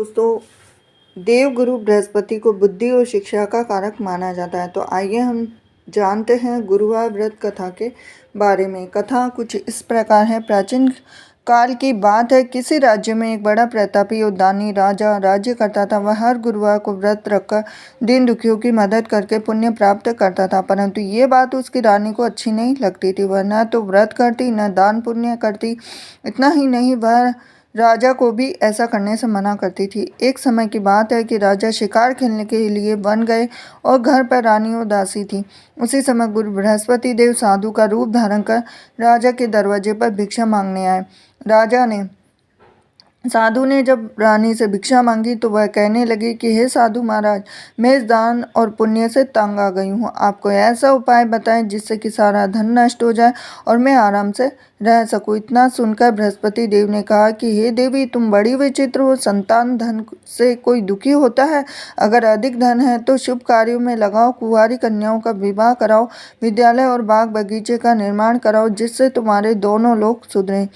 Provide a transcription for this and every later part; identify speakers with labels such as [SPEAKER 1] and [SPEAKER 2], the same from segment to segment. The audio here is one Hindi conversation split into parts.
[SPEAKER 1] दोस्तों, देवगुरु बृहस्पति को बुद्धि और शिक्षा का कारक माना जाता है। तो आइए हम जानते हैं गुरुवार व्रत कथा के बारे में। कथा कुछ इस प्रकार है। प्राचीन काल की बात है। किसी राज्य में एक बड़ा प्रतापी और दानी राजा राज्य करता था। वह हर गुरुवार को व्रत रखकर दीन दुखियों की मदद करके पुण्य प्राप्त करता था। परंतु ये बात उसकी रानी को अच्छी नहीं लगती थी। वह न तो व्रत करती न दान पुण्य करती। इतना ही नहीं, वह राजा को भी ऐसा करने से मना करती थी। एक समय की बात है कि राजा शिकार खेलने के लिए वन गए और घर पर रानी और दासी थी। उसी समय गुरु बृहस्पति देव साधु का रूप धारण कर राजा के दरवाजे पर भिक्षा मांगने आए। साधु ने जब रानी से भिक्षा मांगी तो वह कहने लगी कि हे साधु महाराज, मैं इस दान और पुण्य से तंग आ गई हूँ। आप कोई ऐसा उपाय बताएं जिससे कि सारा धन नष्ट हो जाए और मैं आराम से रह सकूं। इतना सुनकर बृहस्पति देव ने कहा कि हे देवी, तुम बड़ी विचित्र हो। संतान धन से कोई दुखी होता है? अगर अधिक धन है तो शुभ कार्यों में लगाओ, कुंवारी कन्याओं का विवाह कराओ, विद्यालय और बाग बगीचे का निर्माण कराओ, जिससे तुम्हारे दोनों लोग सुधरें।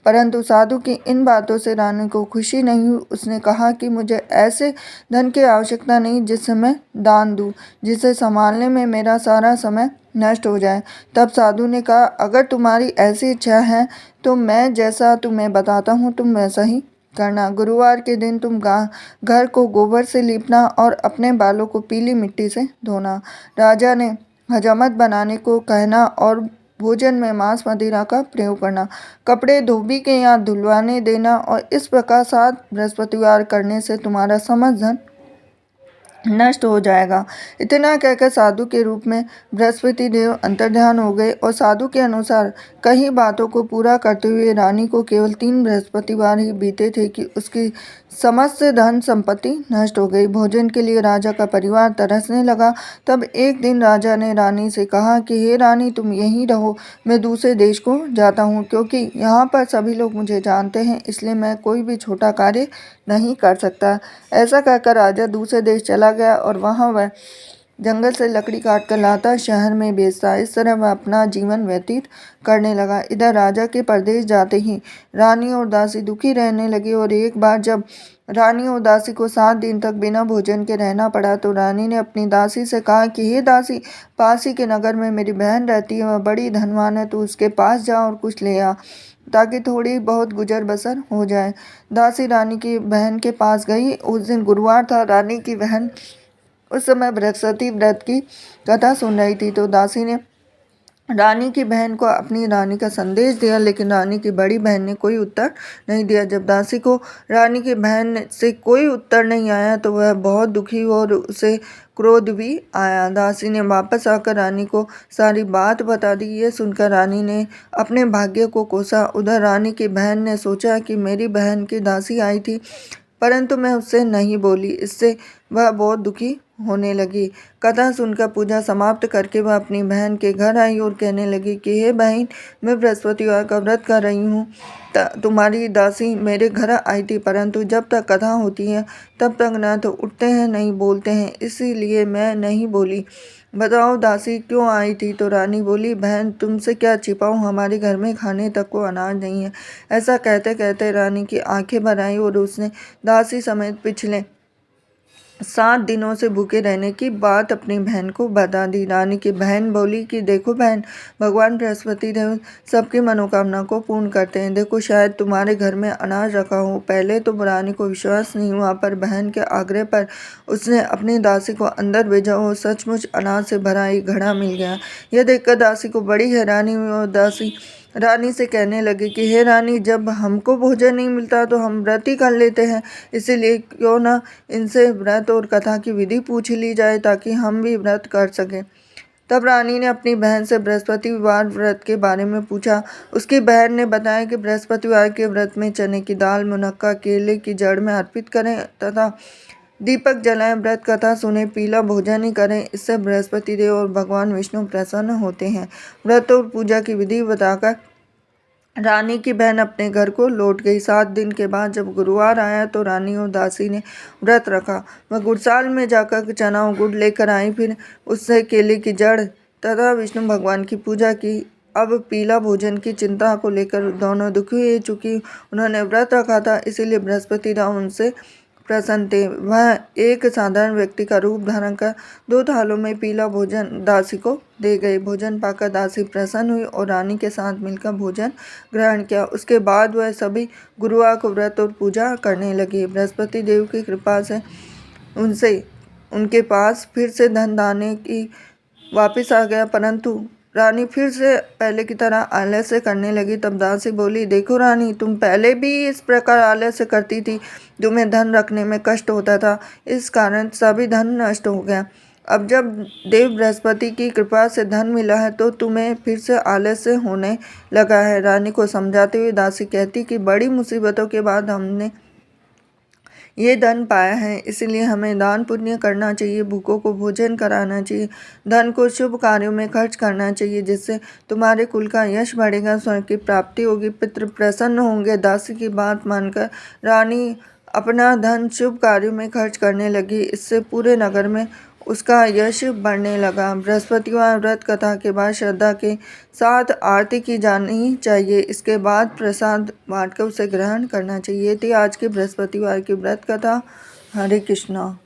[SPEAKER 1] परंतु साधु की इन बातों से रानी को खुशी नहीं हुई। उसने कहा कि मुझे ऐसे धन की आवश्यकता नहीं जिससे मैं दान दूं, जिसे संभालने में मेरा सारा समय नष्ट हो जाए। तब साधु ने कहा, अगर तुम्हारी ऐसी इच्छा है तो मैं जैसा तुम्हें बताता हूँ तुम वैसा ही करना। गुरुवार के दिन तुम घर को गोबर से लीपना और अपने बालों को पीली मिट्टी से धोना। राजा ने हजामत बनाने को कहना और भोजन में मांस मदिरा का प्रयोग करना। कपड़े धोबी के यहाँ धुलवाने देना और इस प्रकार 7 बृहस्पतिवार करने से तुम्हारा समस्त धन नष्ट हो जाएगा। इतना कहकर साधु के रूप में बृहस्पति देव अंतर्ध्यान हो गए और साधु के अनुसार कई बातों को पूरा करते हुए रानी को केवल 3 बृहस्पतिवार ही बीते थे कि उसकी समस्त धन संपत्ति नष्ट हो गई। भोजन के लिए राजा का परिवार तरसने लगा। तब एक दिन राजा ने रानी से कहा कि हे रानी, तुम यहीं रहो, मैं दूसरे देश को जाता हूँ, क्योंकि यहाँ पर सभी लोग मुझे जानते हैं, इसलिए मैं कोई भी छोटा कार्य नहीं कर सकता। ऐसा कहकर राजा दूसरे देश चला गया और वहाँ वह जंगल से लकड़ी काट कर लाता, शहर में बेचता। इस तरह वह अपना जीवन व्यतीत करने लगा। इधर राजा के परदेश जाते ही रानी और दासी दुखी रहने लगी और एक बार जब रानी और दासी को 7 दिन तक बिना भोजन के रहना पड़ा तो रानी ने अपनी दासी से कहा कि हे दासी, पास ही के नगर में मेरी बहन रहती है, वह बड़ी धनवान है, तो उसके पास जा और कुछ ले आ ताकि थोड़ी बहुत गुजर बसर हो जाए। दासी रानी की बहन के पास गई। उस दिन गुरुवार था। रानी की बहन उस समय बृहस्पति व्रत की कथा सुन रही थी। तो दासी ने रानी की बहन को अपनी रानी का संदेश दिया, लेकिन रानी की बड़ी बहन ने कोई उत्तर नहीं दिया। जब दासी को रानी की बहन से कोई उत्तर नहीं आया तो वह बहुत दुखी हुआ और उसे क्रोध भी आया। दासी ने वापस आकर रानी को सारी बात बता दी। ये सुनकर रानी ने अपने भाग्य को कोसा। उधर रानी की बहन ने सोचा कि मेरी बहन की दासी आई थी, परंतु मैं उससे नहीं बोली। इससे वह बहुत दुखी होने लगी। कथा सुनकर पूजा समाप्त करके वह अपनी बहन के घर आई और कहने लगी कि हे बहन, मैं बृहस्पतिवार का व्रत कर रही हूँ। तुम्हारी दासी मेरे घर आई थी, परंतु जब तक कथा होती है तब तक न तो उठते हैं नहीं बोलते हैं, इसीलिए मैं नहीं बोली। बताओ दासी क्यों आई थी? तो रानी बोली, बहन तुमसे क्या छिपाऊं, हमारे घर में खाने तक को अनाज नहीं है। ऐसा कहते कहते रानी की आंखें भर आई और उसने दासी समेत पिछले 7 दिनों से भूखे रहने की बात अपनी बहन को बता दी। रानी की बहन बोली कि देखो बहन, भगवान बृहस्पति देव सबकी मनोकामना को पूर्ण करते हैं। देखो, शायद तुम्हारे घर में अनाज रखा हो। पहले तो रानी को विश्वास नहीं हुआ, पर बहन के आग्रह पर उसने अपनी दासी को अंदर भेजा और सचमुच अनाज से भरा एक घड़ा मिल गया। यह देखकर दासी को बड़ी हैरानी हुई और दासी रानी से कहने लगी कि हे रानी, जब हमको भोजन नहीं मिलता तो हम व्रत ही कर लेते हैं, इसीलिए क्यों ना इनसे व्रत और कथा की विधि पूछ ली जाए ताकि हम भी व्रत कर सकें। तब रानी ने अपनी बहन से बृहस्पतिवार व्रत के बारे में पूछा। उसकी बहन ने बताया कि बृहस्पतिवार के व्रत में चने की दाल, मुनक्का, केले की जड़ में अर्पित करें तथा दीपक जलाएं, व्रत कथा सुने, पीला भोजन ही करें। इससे बृहस्पति देव और भगवान विष्णु प्रसन्न होते हैं। व्रत और पूजा की विधि बताकर रानी की बहन अपने घर को लौट गई। 7 दिन के बाद जब गुरुवार आया तो रानी और दासी ने व्रत रखा। वह गुड़साल में जाकर चना और गुड़ लेकर आई, फिर उससे केले की जड़ तथा विष्णु भगवान की पूजा की। अब पीला भोजन की चिंता को लेकर दोनों दुखी हो चुकी। उन्होंने व्रत रखा था, इसीलिए बृहस्पति राव उनसे प्रसन्न थे। वह एक साधारण व्यक्ति का रूप धारण कर 2 थालों में पीला भोजन दासी को दे गए। भोजन पाकर दासी प्रसन्न हुई और रानी के साथ मिलकर भोजन ग्रहण किया। उसके बाद वह सभी गुरुवार को व्रत और पूजा करने लगे। बृहस्पति देव की कृपा से उनके पास फिर से धन दाने की वापिस आ गया, परंतु रानी फिर से पहले की तरह आलस्य करने लगी। तब दासी बोली, देखो रानी, तुम पहले भी इस प्रकार आलस्य करती थी। तुम्हें धन रखने में कष्ट होता था, इस कारण सभी धन नष्ट हो गया। अब जब देव बृहस्पति की कृपा से धन मिला है तो तुम्हें फिर से आलस्य होने लगा है। रानी को समझाते हुए दासी कहती कि बड़ी मुसीबतों के बाद हमने ये धन पाया है, इसलिए हमें दान पुण्य करना चाहिए, भूखों को भोजन कराना चाहिए, धन को शुभ कार्यों में खर्च करना चाहिए, जिससे तुम्हारे कुल का यश बढ़ेगा, स्वर्ग की प्राप्ति होगी, पितृ प्रसन्न होंगे। दासी की बात मानकर रानी अपना धन शुभ कार्यों में खर्च करने लगी। इससे पूरे नगर में उसका यश बढ़ने लगा। बृहस्पतिवार व्रत कथा के बाद श्रद्धा के साथ आरती की जानी चाहिए। इसके बाद प्रसाद बांटकर उसे ग्रहण करना चाहिए। थी आज की बृहस्पतिवार की व्रत कथा। हरे कृष्णा।